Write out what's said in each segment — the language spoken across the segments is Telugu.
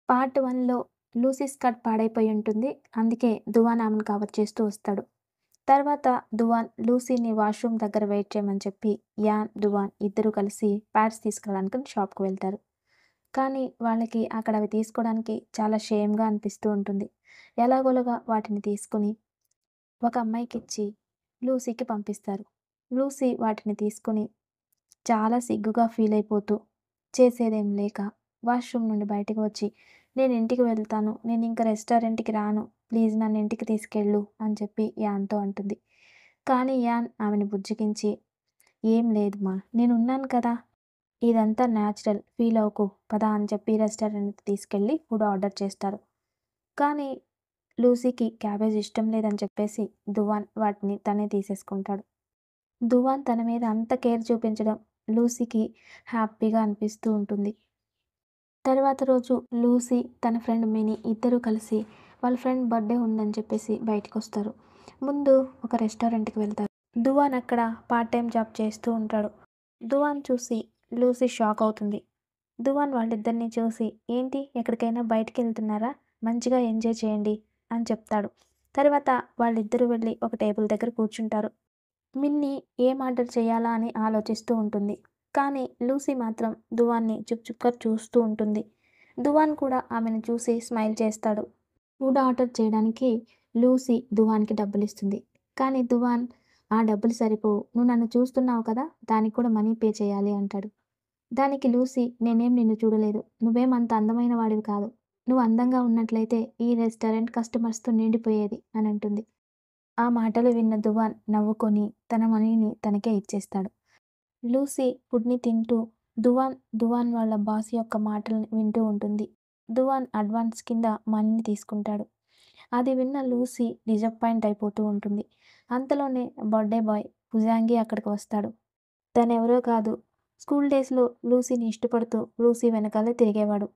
పార్ట్ 1లో లూసీ స్కర్ట్ పాడైపోయి ఉంటుంది. అందుకే దువాన్ ఆమెను కవర్ చేస్తూ వస్తాడు. తర్వాత దువాన్ లూసీని వాష్‌రూమ్ దగ్గర వెయిట్ చేయమని చెప్పి యాన్, దువాన్ ఇద్దరూ కలిసి ప్యాడ్స్ తీసుకురావడానికి షాప్‌కి వెళ్తారు. కానీ వాళ్ళకి అక్కడ అవి తీసుకోవడానికి చాలా షేమ్‌గా అనిపిస్తూ ఉంటుంది. ఎలాగోలాగా వాటిని తీసుకొని ఒక అమ్మాయికిచ్చి లూసీకి పంపిస్తారు. లూసీ వాటిని తీసుకొని చాలా సిగ్గుగా ఫీల్ అయిపోతూ చేసేదేం లేక వాష్‌రూమ్ నుండి బయటకు వచ్చి నేను ఇంటికి వెళ్తాను. నేనింక రెస్టారెంట్‌కి రాను. ప్లీజ్ నన్ను ఇంటికి తీసుకెళ్ళు అని చెప్పి యాన్‌తో అంటుంది. కానీ యాన్ ఆమెని బుజ్జగించి ఏం లేదు మా నేనున్నాను కదా! ఇదంతా న్యాచురల్ ఫీల్ అవ్వకు పద అని చెప్పి రెస్టారెంట్‌కి తీసుకెళ్ళి ఫుడ్ ఆర్డర్ చేస్తారు. కానీ లూసీకి క్యాబేజ్ ఇష్టం లేదని చెప్పేసి దువాన్ వాటిని తనే తీసేసుకుంటాడు. దువాన్ తన మీద అంత కేర్ చూపించడం లూసీకి హ్యాపీగా అనిపిస్తూ ఉంటుంది. తర్వాత రోజు లూసీ, తన ఫ్రెండ్ మినీ ఇద్దరూ కలిసి వాళ్ళ ఫ్రెండ్ బర్త్‌డే ఉందని చెప్పేసి బయటికొస్తారు. ముందు ఒక రెస్టారెంట్‌కి వెళ్తారు. దువాన్ అక్కడ పార్ట్ టైమ్ జాబ్ చేస్తూ ఉంటాడు. దువాన్ చూసి లూసీ షాక్ అవుతుంది. దువాన్ వాళ్ళిద్దరిని చూసి ఏంటి ఎక్కడికైనా బయటికెళ్తున్నారా? మంచిగా ఎంజాయ్ చేయండి అని చెప్తాడు. తర్వాత వాళ్ళిద్దరూ వెళ్ళి ఒక టేబుల్ దగ్గర కూర్చుంటారు. మిన్నీ ఏం ఆర్డర్ చేయాలా అని ఆలోచిస్తూ ఉంటుంది. కానీ లూసీ మాత్రం దువాన్‌ని చుక్-చుక్కా చూస్తూ ఉంటుంది. దువాన్ కూడా ఆమెను చూసి స్మైల్ చేస్తాడు. ఫుడ్ ఆర్డర్ చేయడానికి లూసీ దువాన్‌కి డబ్బులిస్తుంది. కానీ దువాన్ ఆ డబ్బులు సరిపోవు. నువ్వు నన్ను చూస్తున్నావు కదా! దానికి కూడా మనీ పే చేయాలి అంటాడు. దానికి లూసీ నేనేం నిన్ను చూడలేదు. నువ్వేం అంత అందమైన వాడివి కాదు. నువ్వు అందంగా ఉన్నట్లయితే ఈ రెస్టారెంట్ కస్టమర్స్‌తో నిండిపోయేది అని అంటుంది. ఆ మాటలు విన్న దువాన్ నవ్వుకొని తన మనీని తనకే ఇచ్చేస్తాడు. లూసీ ఫుడ్‌ని తింటూ దువాన్ వాళ్ళ బాస్ యొక్క మాటలను వింటూ ఉంటుంది. దువాన్ అడ్వాన్స్ కింద మనీని తీసుకుంటాడు. అది విన్న లూసీ డిసప్పాయింట్ అయిపోతూ ఉంటుంది. అంతలోనే బర్త్‌డే బాయ్ ఫుజాంగి అక్కడికి వస్తాడు. తనెవరో కాదు, స్కూల్ డేస్‌లో లూసీని ఇష్టపడుతూ లూసీ వెనకాలే తిరిగేవాడు.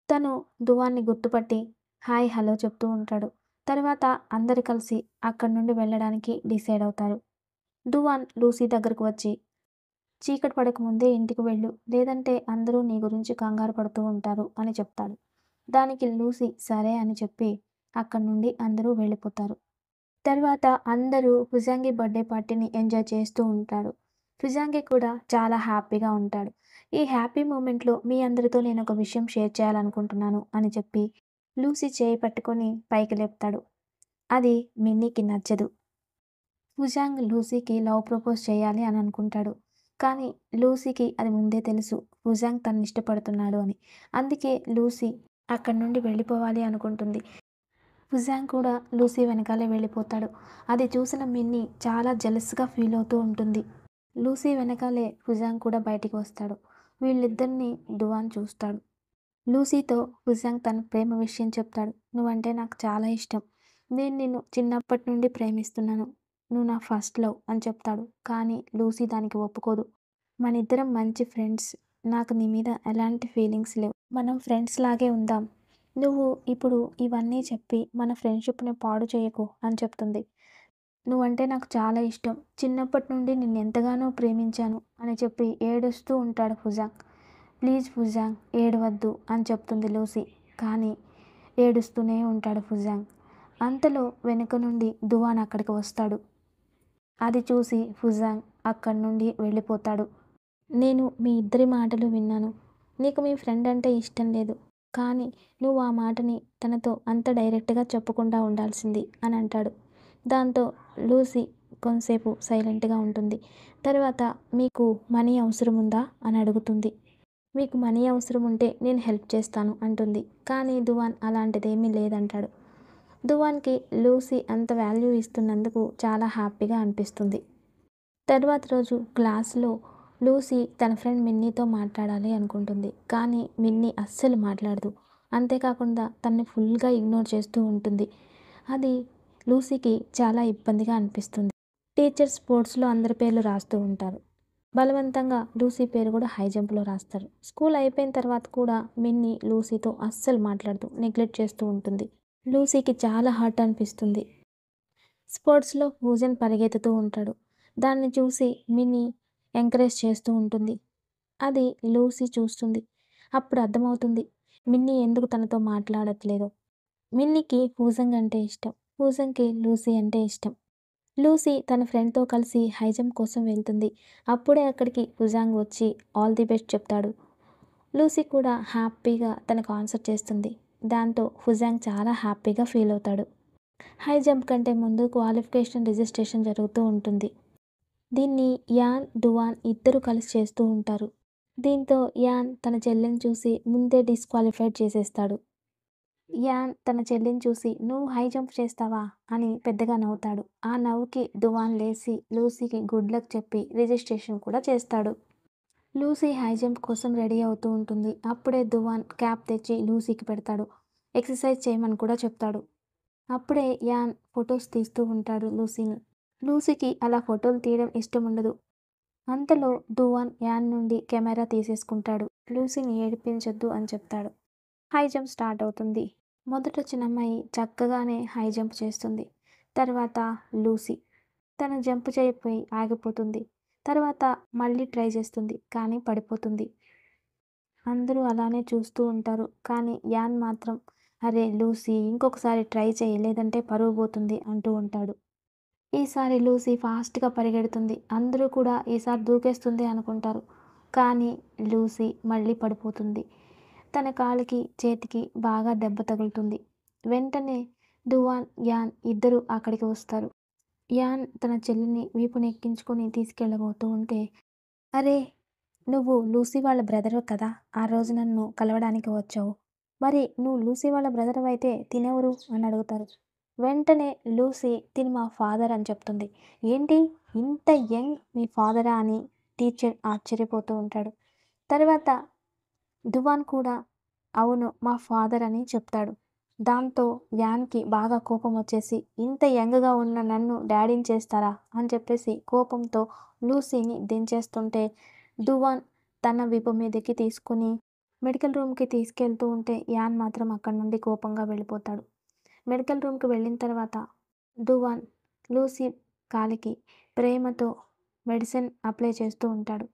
తను దువాన్‌ని గుర్తుపట్టి హాయ్, హలో చెప్తూ ఉంటాడు. తర్వాత అందరూ కలిసి అక్కడి నుండి వెళ్ళడానికి డిసైడ్ అవుతారు. దువాన్ లూసీ దగ్గరకు వచ్చి చీకటి పడకముందే ఇంటికి వెళ్ళు. లేదంటే అందరూ నీ గురించి కంగారు పడుతూ ఉంటారు అని చెప్తాడు. దానికి లూసీ సరే అని చెప్పి అక్కడి నుండి అందరూ వెళ్ళిపోతారు. తర్వాత అందరూ ఫుజాంగి బర్త్‌డే పార్టీని ఎంజాయ్ చేస్తూ ఉంటారు. ఫుజాంగి కూడా చాలా హ్యాపీగా ఉంటాడు. ఈ హ్యాపీ మూమెంట్‌లో మీ అందరితో నేనొక విషయం షేర్ చేయాలనుకుంటున్నాను అని చెప్పి లూసీ చేయి పట్టుకొని పైకి లేపుతాడు. అది మిన్నీకి నచ్చదు. ఫుజాంగ్ లూసీకి లవ్ ప్రపోజ్ చేయాలి అని అనుకుంటాడు. కానీ లూసీకి అది ముందే తెలుసు ఫుజాంగ్ తనని ఇష్టపడుతున్నాడు అని. అందుకే లూసీ అక్కడి నుండి వెళ్ళిపోవాలి అనుకుంటుంది. ఫుజాంగ్ కూడా లూసీ వెనకాలే వెళ్ళిపోతాడు. అది చూసిన మిన్నీ చాలా జెలస్‌గా ఫీల్ అవుతూ ఉంటుంది. లూసీ వెనకాలే ఫుజాంగ్ కూడా బయటికి వస్తాడు. వీళ్ళిద్దరిని డువాన్ చూస్తాడు. లూసీతో ఫుజాంగ్ తన ప్రేమ విషయం చెప్తాడు. నువ్వంటే నాకు చాలా ఇష్టం. నేను నిన్ను చిన్నప్పటి నుండి ప్రేమిస్తున్నాను. నువ్వు నా ఫస్ట్ లవ్ అని చెప్తాడు. కానీ లూసీ దానికి ఒప్పుకోదు. మనిద్దరం మంచి ఫ్రెండ్స్. నాకు నీ మీద ఎలాంటి ఫీలింగ్స్ లేవు. మనం ఫ్రెండ్స్ లాగే ఉందాం. నువ్వు ఇప్పుడు ఇవన్నీ చెప్పి మన ఫ్రెండ్‌షిప్‌ని పాడు చేయకు అని చెప్తుంది. నువ్వంటే నాకు చాలా ఇష్టం. చిన్నప్పటి నుండి నిన్నెంతగానో ప్రేమించాను అని చెప్పి ఏడుస్తూ ఉంటాడు ఫుజాంగ్. ప్లీజ్ ఫుజాంగ్ ఏడవద్దు అని చెప్తుంది లూసీ. కానీ ఏడుస్తూనే ఉంటాడు ఫుజాంగ్. అంతలో వెనుక నుండి దువాన్ అక్కడికి వస్తాడు. అది చూసి ఫుజాంగ్ అక్కడి నుండి వెళ్ళిపోతాడు. నేను మీ ఇద్దరి మాటలు విన్నాను. నీకు మీ ఫ్రెండ్ అంటే ఇష్టం లేదు. కానీ నువ్వు ఆ మాటని తనతో అంత డైరెక్ట్‌గా చెప్పకుండా ఉండాల్సింది అని అంటాడు. దాంతో లూసీ కొంసేపు సైలెంట్‌గా ఉంటుంది. తర్వాత మీకు మనీ అవసరం ఉందా అని అడుగుతుంది. మీకు మనీ అవసరం ఉంటే నేను హెల్ప్ చేస్తాను అంటుంది. కానీ దువాన్ అలాంటిదేమీ లేదంటాడు. దువాన్‌కి లూసీ అంత వాల్యూ ఇస్తున్నందుకు చాలా హ్యాపీగా అనిపిస్తుంది. తర్వాత రోజు క్లాస్‌లో లూసీ తన ఫ్రెండ్ మిన్నీతో మాట్లాడాలి అనుకుంటుంది. కానీ మిన్నీ అస్సలు మాట్లాడదు. అంతేకాకుండా తనని ఫుల్‌గా ఇగ్నోర్ చేస్తూ ఉంటుంది. అది లూసీకి చాలా ఇబ్బందిగా అనిపిస్తుంది. టీచర్ స్పోర్ట్స్‌లో అందరి పేర్లు రాస్తూ ఉంటారు. బలవంతంగా లూసీ పేరు కూడా హై జంప్‌లో రాస్తారు. స్కూల్ అయిపోయిన తర్వాత కూడా మిన్నీ లూసీతో అస్సలు మాట్లాడదు. నెగ్లెక్ట్ చేస్తూ ఉంటుంది. లూసీకి చాలా హర్ట్ అనిపిస్తుంది. స్పోర్ట్స్‌లో ఫూజన్ పరిగెత్తుతూ ఉంటాడు. దాన్ని చూసి మినీ ఎంకరేజ్ చేస్తూ ఉంటుంది. అది లూసీ చూస్తుంది. అప్పుడు అర్థమవుతుంది. మిన్నీ ఎందుకు తనతో మాట్లాడట్లేదో. మిన్నీకి ఫూజంగ్ అంటే ఇష్టం. ఫూజంగ్‌కి లూసీ అంటే ఇష్టం. లూసీ తన ఫ్రెండ్‌తో కలిసి హై జంప్ కోసం వెళ్తుంది. అప్పుడే అక్కడికి ఫుజాంగ్ వచ్చి ఆల్ ది బెస్ట్ చెప్తాడు. లూసీ కూడా హ్యాపీగా తనకు ఆన్సర్ చేస్తుంది. దాంతో ఫుజాంగ్ చాలా హ్యాపీగా ఫీల్ అవుతాడు. హై జంప్ కంటే ముందు క్వాలిఫికేషన్ రిజిస్ట్రేషన్ జరుగుతూ ఉంటుంది. దీన్ని యాన్, డువాన్ ఇద్దరు కలిసి చేస్తూ ఉంటారు. దీంతో యాన్ తన చెల్లిని చూసి ముందే డిస్‌క్వాలిఫైడ్ చేసేస్తాడు. యాన్ తన చెల్లిని చూసి "నువ్వు హై జంప్ చేస్తావా?" అని పెద్దగా నవ్వుతాడు. ఆ నవ్వుకి డువాన్ లేసి లూసీకి గుడ్ లక్ చెప్పి రిజిస్ట్రేషన్ కూడా చేస్తాడు. లూసీ హై జంప్ కోసం రెడీ అవుతూ ఉంటుంది. అప్పుడే డువాన్ క్యాప్ తెచ్చి లూసీకి పెడతాడు. ఎక్సర్సైజ్ చేయమని కూడా చెప్తాడు. అప్పుడే యాన్ ఫొటోస్ తీస్తూ ఉంటాడు లూసీని. లూసీకి అలా ఫోటోలు తీయడం ఇష్టం ఉండదు. అంతలో డువాన్ యాన్ నుండి కెమెరా తీసేసుకుంటాడు. లూసీని ఏడిపించొద్దు అని చెప్తాడు. హై జంప్ స్టార్ట్ అవుతుంది. మొదటొచ్చిన అమ్మాయి చక్కగానే హై జంప్ చేస్తుంది. తర్వాత లూసీ. తను జంప్ చేయపోయి ఆగిపోతుంది. తర్వాత మళ్ళీ ట్రై చేస్తుంది. కానీ పడిపోతుంది. అందరూ అలానే చూస్తూ ఉంటారు. కానీ యాన్ మాత్రం "అరే లూసీ ఇంకొకసారి ట్రై చెయ్యి లేదంటే పరువు పోతుంది" అంటూ ఉంటాడు. ఈసారి లూసీ ఫాస్ట్‌గా పరిగెడుతుంది. అందరూ కూడా ఈసారి దూకేస్తుంది అనుకుంటారు. కానీ లూసీ మళ్ళీ పడిపోతుంది. తన కాలికి, చేతికి బాగా దెబ్బ తగులుతుంది. వెంటనే డువాన్, యాన్ ఇద్దరూ అక్కడికి వస్తారు. యాన్ తన చెల్లిని వీపునెక్కించుకొని తీసుకెళ్ళబోతూ ఉంటే, "అరే! నువ్వు లూసీ వాళ్ళ బ్రదర్‌వి కదా! ఆ రోజు నన్ను కలవడానికి వచ్చావు. మరి నువ్వు లూసీ వాళ్ళ బ్రదర్‌వయితే తినెవరు?" అని అడుగుతారు. వెంటనే లూసీ "తిను మా ఫాదర్" అని చెప్తుంది. "ఏంటి? ఇంత యంగ్ మీ ఫాదరా?" అని టీచర్ ఆశ్చర్యపోతూ ఉంటాడు. తర్వాత డువాన్ కూడా "అవును. మా ఫాదర్" అని చెప్తాడు. దాంతో యాన్‌కి బాగా కోపం వచ్చేసి "ఇంత యంగ్‌గా ఉన్న నన్ను డాడీని చేస్తారా?" అని చెప్పేసి కోపంతో లూసీని దించేస్తుంటే డువాన్ తన వీపు మీదకి తీసుకొని మెడికల్ రూమ్‌కి తీసుకెళ్తూ ఉంటే యాన్ మాత్రం అక్కడి నుండి కోపంగా వెళ్ళిపోతాడు. మెడికల్ రూమ్‌కి వెళ్ళిన తర్వాత డువాన్ లూసీ కాలికి ప్రేమతో మెడిసిన్ అప్లై చేస్తూ ఉంటాడు.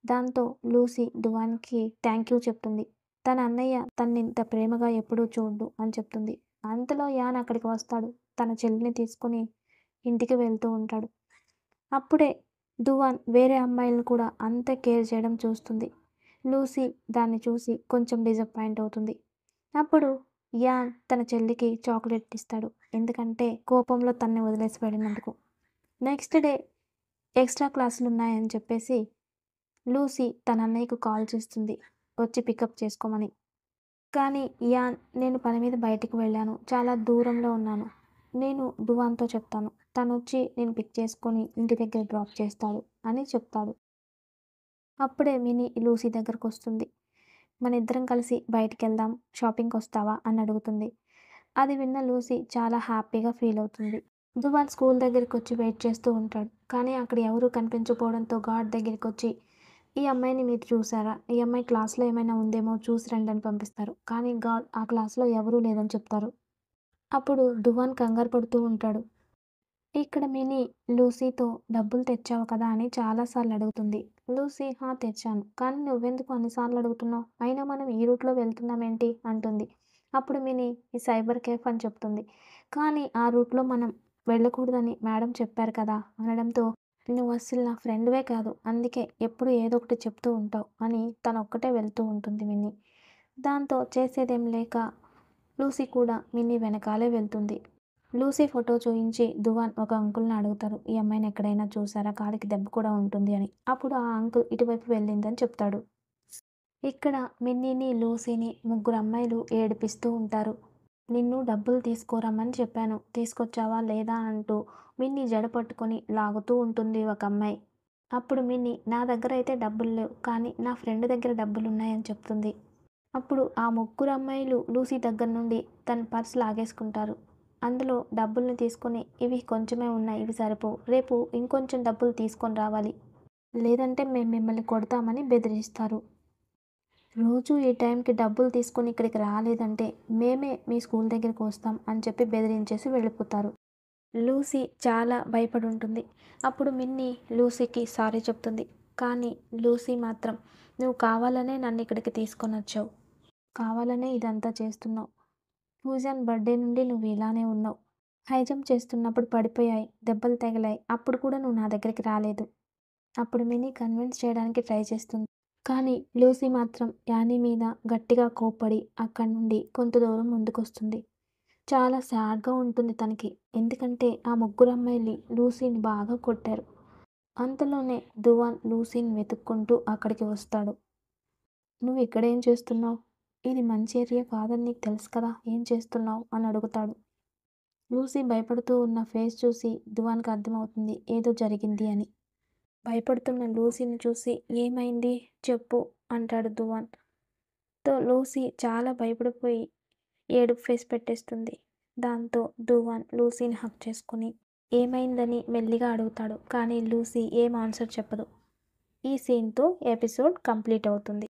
దాంతో లూసీ డువాన్‌కి థ్యాంక్ యూ చెప్తుంది. తన అన్నయ్య తన్నింత ప్రేమగా ఎప్పుడూ చూడడు అని చెప్తుంది. అంతలో యాన్ అక్కడికి వస్తాడు. తన చెల్లిని తీసుకొని ఇంటికి వెళ్తూ ఉంటాడు. అప్పుడే డువాన్ వేరే అమ్మాయిలను కూడా అంతే కేర్ చేయడం చూస్తుంది. లూసీ దాన్ని చూసి కొంచెం డిసప్పాయింట్ అవుతుంది. అప్పుడు యాన్ తన చెల్లికి చాక్లెట్ ఇస్తాడు. ఎందుకంటే కోపంలో తన్ని వదిలేసి వెళ్ళినందుకు. నెక్స్ట్ డే ఎక్స్ట్రా క్లాసులున్నాయని చెప్పేసి లూసీ తన అన్నయ్యకు కాల్ చేస్తుంది. వచ్చి పికప్ చేసుకోమని. కానీ యాన్ "నేను పని మీద బయటికి వెళ్ళాను. చాలా దూరంలో ఉన్నాను. నేను డువాన్‌తో చెప్తాను. తనొచ్చి నేను పిక్ చేసుకొని ఇంటి దగ్గర డ్రాప్ చేస్తాడు" అని చెప్తాడు. అప్పుడే మినీ లూసీ దగ్గరకొస్తుంది. "మనిద్దరం కలిసి బయటికెళ్దాం. షాపింగ్‌కొస్తావా?" అని అడుగుతుంది. అది విన్న లూసీ చాలా హ్యాపీగా ఫీల్ అవుతుంది. డువాన్ స్కూల్ దగ్గరికొచ్చి వెయిట్ చేస్తూ ఉంటాడు. కానీ అక్కడ ఎవరూ కనిపించకపోవడంతో గార్డ్ దగ్గరికొచ్చి "ఈ అమ్మాయిని మీరు చూసారా? ఈ అమ్మాయి క్లాస్‌లో ఏమైనా ఉందేమో చూసి రండి" అని పంపిస్తారు. కానీ గార్డ్ ఆ క్లాస్‌లో ఎవరూ లేదని చెప్తారు. అప్పుడు డువాన్ కంగారు పడుతూ ఉంటాడు. ఇక్కడ మినీ లూసీతో "డబ్బులు తెచ్చావు కదా" అని చాలా సార్లు అడుగుతుంది. లూసీ "హా! తెచ్చాను. కానీ నువ్వెందుకు అన్ని సార్లు అడుగుతున్నావు? అయినా మనం ఈ రూట్‌లో వెళ్తున్నామేంటి?" అంటుంది. అప్పుడు మినీ "ఈ సైబర్ కేఫ్" అని చెప్తుంది. కానీ ఆ రూట్‌లో మనం వెళ్ళకూడదని మేడం చెప్పారు కదా! అనడంతో "నువ్వస్సలు నా ఫ్రెండ్‌వే కాదు. అందుకే ఎప్పుడు ఏదో ఒకటి చెప్తూ ఉంటావు" అని తనొక్కటే వెళ్తూ ఉంటుంది మిన్నీ. దాంతో చేసేదేం లేక లూసీ కూడా మిన్నీ వెనకాలే వెళ్తుంది. లూసీ ఫోటో చూయించి డువాన్ ఒక అంకుల్‌ని అడుగుతారు. "ఈ అమ్మాయిని ఎక్కడైనా చూసారా? కాలికి దెబ్బ కూడా ఉంటుంది" అని. అప్పుడు ఆ అంకుల్ ఇటువైపు వెళ్ళిందని చెప్తాడు. ఇక్కడ మిన్నీని, లూసీని ముగ్గురు అమ్మాయిలు ఏడిపిస్తూ ఉంటారు. "నిన్ను డబ్బులు తీసుకురమ్మని చెప్పాను. తీసుకొచ్చావా లేదా?" అంటూ మిన్నీ జడ పట్టుకొని లాగుతూ ఉంటుంది ఒక అమ్మాయి. అప్పుడు మిన్నీ "నా దగ్గర అయితే డబ్బులు లేవు. కానీ నా ఫ్రెండ్ దగ్గర డబ్బులున్నాయని" చెప్తుంది. అప్పుడు ఆ ముగ్గురు అమ్మాయిలు లూసీ దగ్గర నుండి తన పర్స్ లాగేసుకుంటారు. అందులో డబ్బుల్ని తీసుకొని "ఇవి కొంచెమే ఉన్నాయి. ఇవి సరిపోవు. రేపు ఇంకొంచెం డబ్బులు తీసుకొని రావాలి. లేదంటే మేము మిమ్మల్ని కొడతామని" బెదిరిస్తారు. "రోజూ ఈ టైంకి డబ్బులు తీసుకొని ఇక్కడికి రాలేదంటే మేమే మీ స్కూల్ దగ్గరికి వస్తాం" అని చెప్పి బెదిరించేసి వెళ్ళిపోతారు. లూసీ చాలా భయపడుంటుంది. అప్పుడు మిన్నీ లూసీకి సారీ చెప్తుంది. కానీ లూసీ మాత్రం "నువ్వు కావాలనే నన్నిక్కడికి తీసుకొనొచ్చావు. కావాలనే ఇదంతా చేస్తున్నావు. ఫ్యూజన్ బర్త్‌డే నుండి నువ్వు ఇలానే ఉన్నావు. హై జంప్ చేస్తున్నప్పుడు పడిపోయాయి. దెబ్బలు తగిలాయి. అప్పుడు కూడా నువ్వు నా దగ్గరికి రాలేదు. అప్పుడు మినీ కన్విన్స్ చేయడానికి ట్రై చేస్తుంది. కానీ లూసీ మాత్రం యానీ మీద గట్టిగా కోప్పడి అక్కడి నుండి కొంత దూరం ముందుకొస్తుంది. చాలా సాడ్‌గా ఉంటుంది తనకి. ఎందుకంటే ఆ ముగ్గురు అమ్మాయిలు లూసీని బాగా కొట్టారు. అంతలోనే ధువాన్ లూసీని వెతుక్కుంటూ అక్కడికి వస్తాడు. "నువ్వు ఇక్కడేం చేస్తున్నావు? ఇది మంచి ఏరియా కాదని నీకు తెలుసు కదా! ఏం చేస్తున్నావు?" అని అడుగుతాడు. లూసీ భయపడుతూ ఉన్న ఫేస్ చూసి ధువాన్‌కి అర్థమవుతుంది ఏదో జరిగింది అని. భయపడుతున్న లూసీని చూసి "ఏమైంది? చెప్పు" అంటాడు ధువాన్. లూసీ చాలా భయపడిపోయి ఏడుపు ఫేస్ పెట్టేస్తుంది. దాంతో ధువాన్ లూసీని హగ్ చేసుకొని ఏమైందని మెల్లిగా అడుగుతాడు. కానీ లూసీ ఏం ఆన్సర్ చెప్పదు. ఈ సీన్‌తో ఎపిసోడ్ కంప్లీట్ అవుతుంది.